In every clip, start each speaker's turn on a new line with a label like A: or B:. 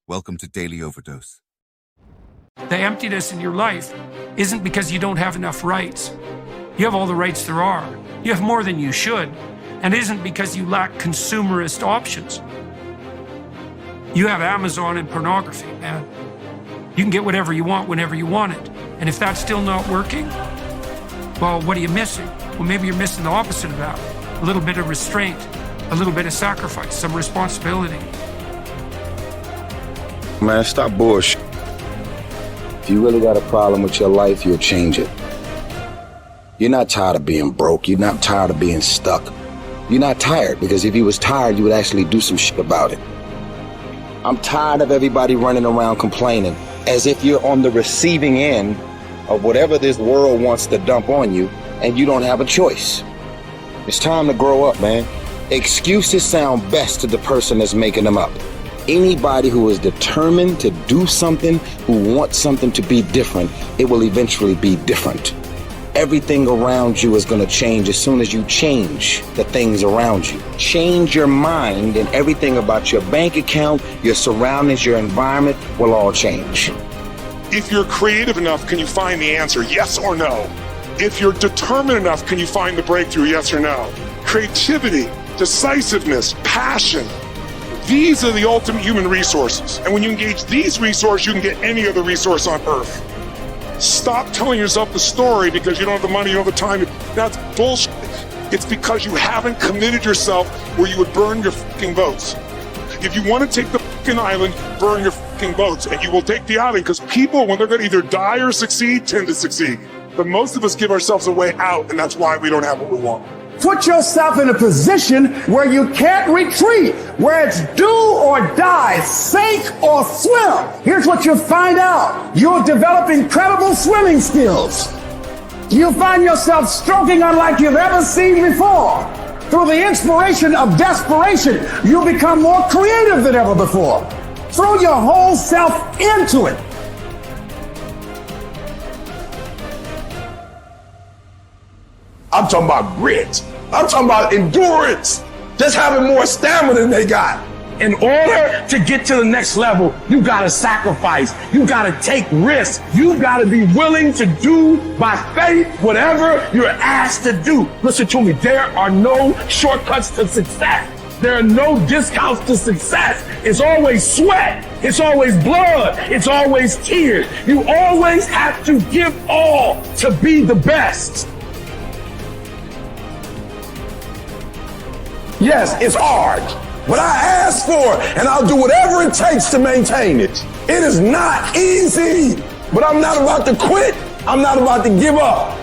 A: Welcome to Daily Overdose.
B: The emptiness in your life isn't because you don't have enough rights. You have all the rights there are. You have more than you should. And it isn't because you lack consumerist options. You have Amazon and pornography, man. You can get whatever you want whenever you want it. And if that's still not working, well, what are you missing? Well, maybe you're missing the opposite of that. A little bit of restraint, a little bit of sacrifice, some responsibility.
C: Man, stop bullshit. If you really got a problem with your life, you'll change it. You're not tired of being broke. You're not tired of being stuck. You're not tired, because if you was tired, you would actually do some shit about it. I'm tired of everybody running around complaining as if you're on the receiving end of whatever this world wants to dump on you and you don't have a choice. It's time to grow up, man. Excuses sound best to the person that's making them up. Anybody who is determined to do something, who wants something to be different, it will eventually be different. Everything around you is going to change as soon as you change the things around you. Change your mind and everything about your bank account, your surroundings, your environment will all change.
D: If you're creative enough, can you find the answer? Yes or no? If you're determined enough, can you find the breakthrough? Yes or no? Creativity, decisiveness, passion. These are the ultimate human resources. And when you engage these resources, you can get any other resource on earth. Stop telling yourself the story because you don't have the money, you don't have the time. That's bullshit. It's because you haven't committed yourself where you would burn your fucking votes. If you want to take the fucking island, burn your fucking votes, and you will take the island, because people, when they're going to either die or succeed, tend to succeed. But most of us give ourselves a way out, and that's why we don't have what we want.
E: Put yourself in a position where you can't retreat, where it's do or die, sink or swim. Here's what you'll find out. You'll develop incredible swimming skills. You'll find yourself stroking unlike you've ever seen before. Through the inspiration of desperation, you'll become more creative than ever before. Throw your whole self into it.
F: I'm talking about grit. I'm talking about endurance. Just having more stamina than they got. In order to get to the next level, you gotta sacrifice. You gotta take risks. You gotta be willing to do by faith whatever you're asked to do. Listen to me, there are no shortcuts to success. There are no discounts to success. It's always sweat. It's always blood. It's always tears. You always have to give all to be the best. Yes, it's hard, but I ask for it, and I'll do whatever it takes to maintain it. It is not easy, but I'm not about to quit. I'm not about to give up.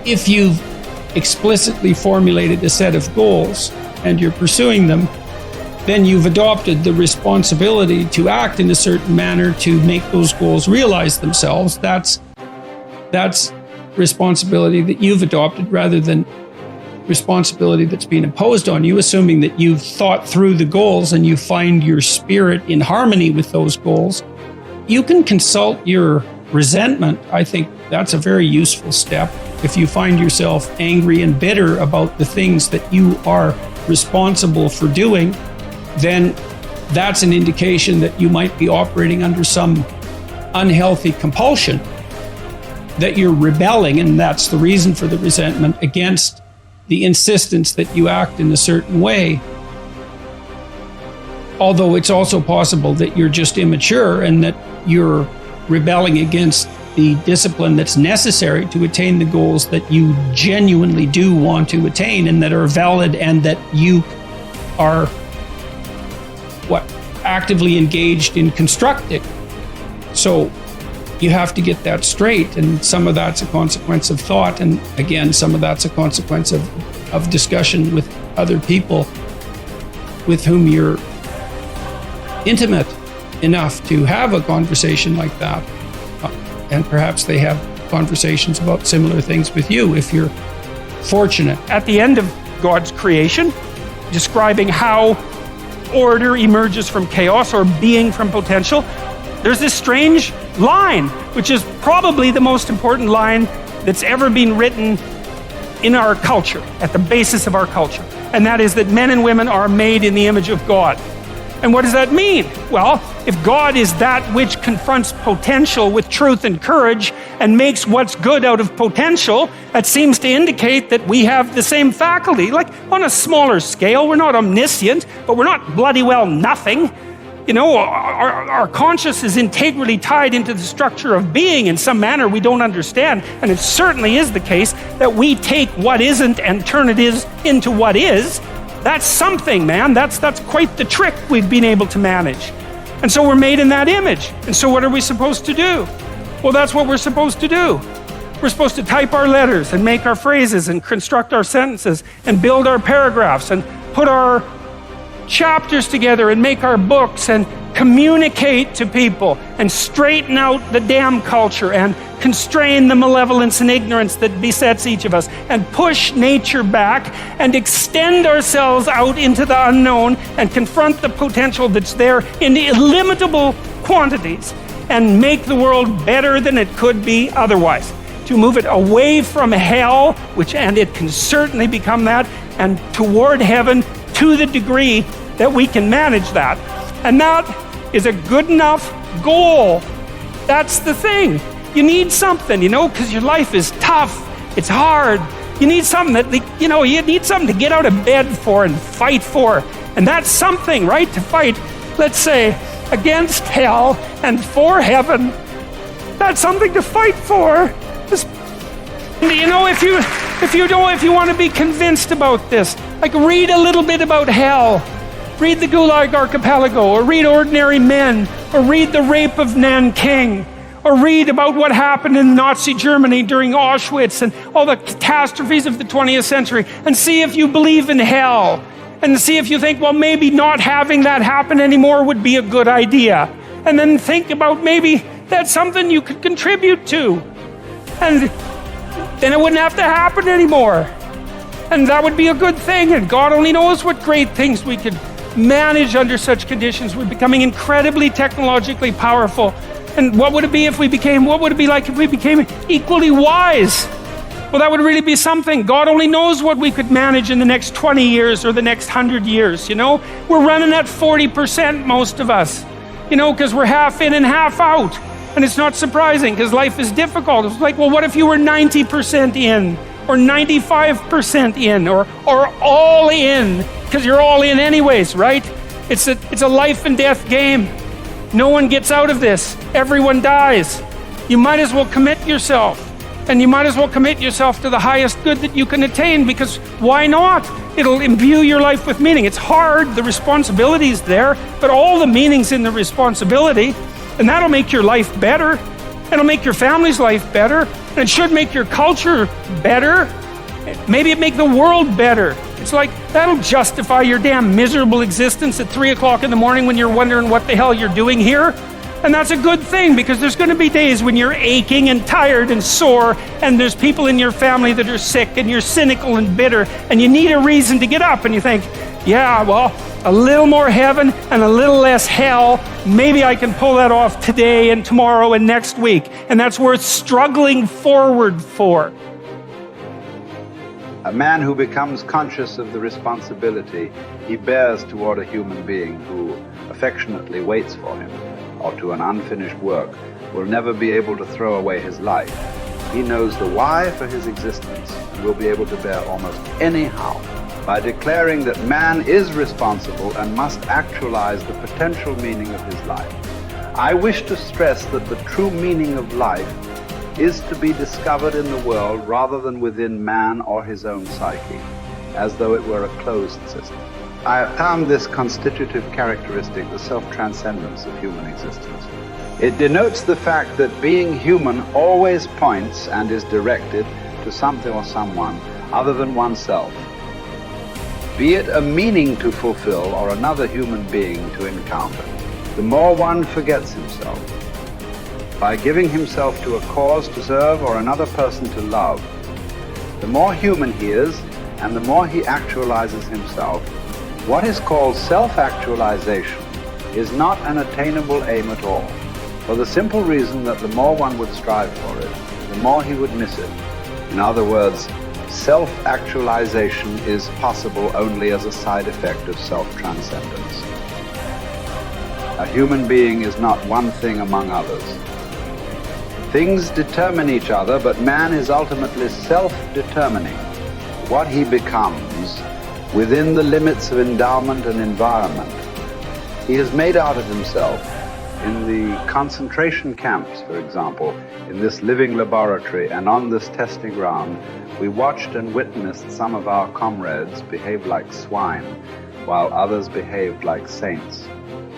B: If you've explicitly formulated a set of goals and you're pursuing them, then you've adopted the responsibility to act in a certain manner to make those goals realize themselves. That's responsibility that you've adopted rather than responsibility that's being imposed on you, assuming that you've thought through the goals and you find your spirit in harmony with those goals. You can consult your resentment. I think that's a very useful step. If you find yourself angry and bitter about the things that you are responsible for doing, then that's an indication that you might be operating under some unhealthy compulsion, that you're rebelling, and that's the reason for the resentment against the insistence that you act in a certain way. Although it's also possible that you're just immature and that you're rebelling against the discipline that's necessary to attain the goals that you genuinely do want to attain and that are valid and that you are actively engaged in constructing. So you have to get that straight, and some of that's a consequence of thought, and again, some of that's a consequence of discussion with other people with whom you're intimate enough to have a conversation like that, and perhaps they have conversations about similar things with you if you're fortunate. At the end of God's creation, describing how order emerges from chaos, or being from potential, there's this strange line, which is probably the most important line that's ever been written in our culture, at the basis of our culture. And that is that men and women are made in the image of God. And what does that mean? Well, if God is that which confronts potential with truth and courage and makes what's good out of potential, that seems to indicate that we have the same faculty. Like on a smaller scale, we're not omniscient, but we're not bloody well nothing. You know, our conscious is integrally tied into the structure of being in some manner we don't understand. And it certainly is the case that we take what isn't and turn it into what is. That's something, man. That's quite the trick we've been able to manage. And so we're made in that image. And so what are we supposed to do? Well, that's what we're supposed to do. We're supposed to type our letters and make our phrases and construct our sentences and build our paragraphs and put our chapters together and make our books and communicate to people and straighten out the damn culture and constrain the malevolence and ignorance that besets each of us and push nature back and extend ourselves out into the unknown and confront the potential that's there in illimitable quantities and make the world better than it could be otherwise. To move it away from hell, and it can certainly become that, and toward heaven to the degree that we can manage that. And that is a good enough goal. That's the thing. You need something, you know, because your life is tough. It's hard. You need something that, you know, you need something to get out of bed for and fight for. And that's something, right? To fight, let's say, against hell and for heaven. That's something to fight for. Just, you know, if you want to be convinced about this, like read a little bit about hell. Read the Gulag Archipelago, or read Ordinary Men, or read The Rape of Nanking, or read about what happened in Nazi Germany during Auschwitz and all the catastrophes of the 20th century, and see if you believe in hell, and see if you think, well, maybe not having that happen anymore would be a good idea. And then think about maybe that's something you could contribute to. And then it wouldn't have to happen anymore. And that would be a good thing, and God only knows what great things we could manage under such conditions. We're becoming incredibly technologically powerful. And what would it be like if we became equally wise? Well, that would really be something. God only knows what we could manage in the next 20 years or the next 100 years, you know? We're running at 40%, most of us, you know, because we're half in and half out. And it's not surprising because life is difficult. It's like, well, what if you were 90% in? Or 95% in, or all in, because you're all in anyways, right? It's a life and death game. No one gets out of this. Everyone dies. You might as well commit yourself. And you might as well commit yourself to the highest good that you can attain, because why not? It'll imbue your life with meaning. It's hard, the responsibility's there, but all the meaning's in the responsibility, and that'll make your life better. It'll make your family's life better. And it should make your culture better. Maybe it make the world better. It's like, that'll justify your damn miserable existence at 3 o'clock in the morning when you're wondering what the hell you're doing here. And that's a good thing, because there's going to be days when you're aching and tired and sore, and there's people in your family that are sick, and you're cynical and bitter, and you need a reason to get up, and you think, yeah, well, a little more heaven and a little less hell, maybe I can pull that off today and tomorrow and next week. And that's worth struggling forward for.
A: A man who becomes conscious of the responsibility he bears toward a human being who affectionately waits for him, or to an unfinished work, will never be able to throw away his life. He knows the why for his existence and will be able to bear almost any how. By declaring that man is responsible and must actualize the potential meaning of his life. I wish to stress that the true meaning of life is to be discovered in the world rather than within man or his own psyche, as though it were a closed system. I have found this constitutive characteristic the self-transcendence of human existence. It denotes the fact that being human always points and is directed to something or someone other than oneself. Be it a meaning to fulfill or another human being to encounter, the more one forgets himself. By giving himself to a cause to serve or another person to love, the more human he is and the more he actualizes himself. What is called self-actualization is not an attainable aim at all. for the simple reason that the more one would strive for it, the more he would miss it. In other words, self-actualization is possible only as a side effect of self-transcendence. A human being is not one thing among others. Things determine each other, but man is ultimately self-determining what he becomes within the limits of endowment and environment. He has made out of himself. In the concentration camps, for example, in this living laboratory and on this testing ground, we watched and witnessed some of our comrades behave like swine, while others behaved like saints.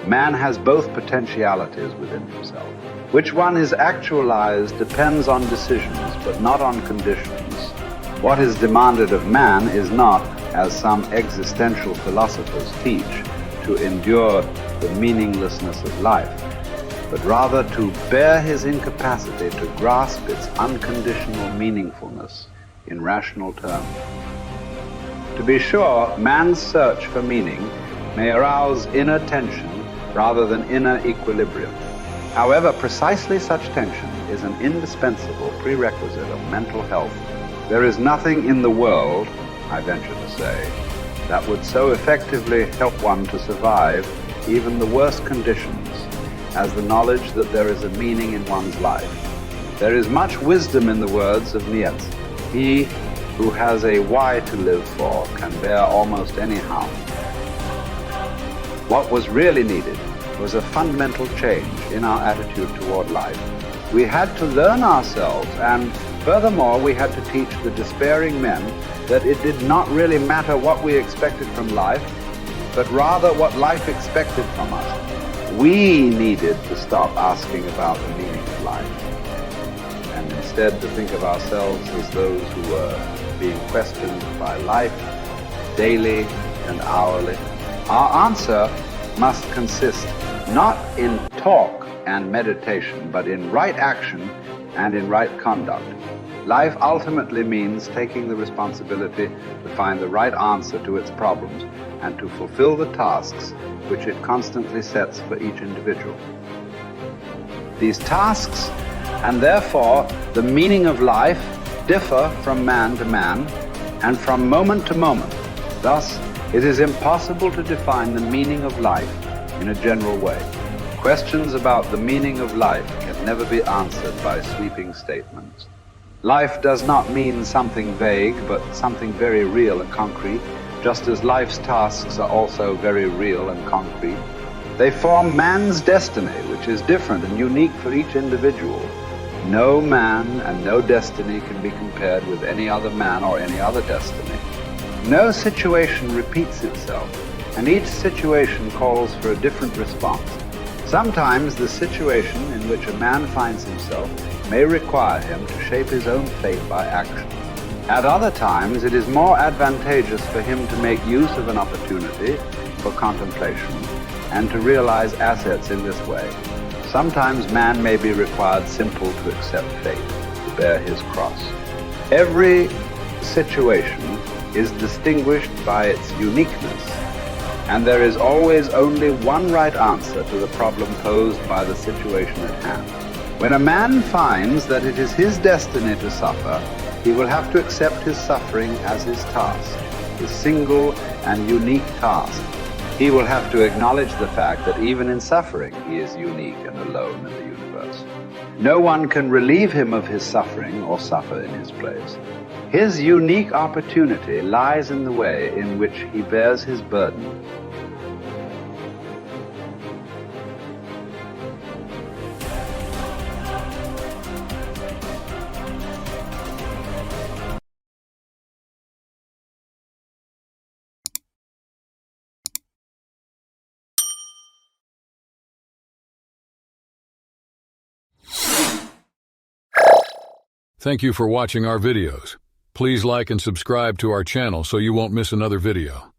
A: Man has both potentialities within himself. Which one is actualized depends on decisions, but not on conditions. What is demanded of man is not, as some existential philosophers teach, to endure the meaninglessness of life, but rather to bear his incapacity to grasp its unconditional meaningfulness in rational terms. To be sure, man's search for meaning may arouse inner tension rather than inner equilibrium. However, precisely such tension is an indispensable prerequisite of mental health. There is nothing in the world, I venture to say, that would so effectively help one to survive even the worst conditions as the knowledge that there is a meaning in one's life. There is much wisdom in the words of Nietzsche. He who has a why to live for can bear almost any harm. What was really needed was a fundamental change in our attitude toward life. We had to learn ourselves, and furthermore, we had to teach the despairing men that it did not really matter what we expected from life, but rather what life expected from us. We needed to stop asking about the meaning of life, and instead to think of ourselves as those who were being questioned by life daily and hourly. Our answer must consist not in talk and meditation, but in right action and in right conduct. Life ultimately means taking the responsibility to find the right answer to its problems and to fulfill the tasks which it constantly sets for each individual. These tasks, and therefore the meaning of life, differ from man to man and from moment to moment. Thus, it is impossible to define the meaning of life in a general way. Questions about the meaning of life can never be answered by sweeping statements. Life does not mean something vague, but something very real and concrete, just as life's tasks are also very real and concrete. They form man's destiny, which is different and unique for each individual. No man and no destiny can be compared with any other man or any other destiny. No situation repeats itself, and each situation calls for a different response. Sometimes the situation in which a man finds himself may require him to shape his own fate by action. At other times, it is more advantageous for him to make use of an opportunity for contemplation and to realize assets in this way. Sometimes man may be required simply to accept fate, to bear his cross. Every situation is distinguished by its uniqueness, and there is always only one right answer to the problem posed by the situation at hand. When a man finds that it is his destiny to suffer, he will have to accept his suffering as his task, his single and unique task. He will have to acknowledge the fact that even in suffering, he is unique and alone in the universe. No one can relieve him of his suffering or suffer in his place. His unique opportunity lies in the way in which he bears his burden.
G: Thank you for watching our videos. Please like and subscribe to our channel so you won't miss another video.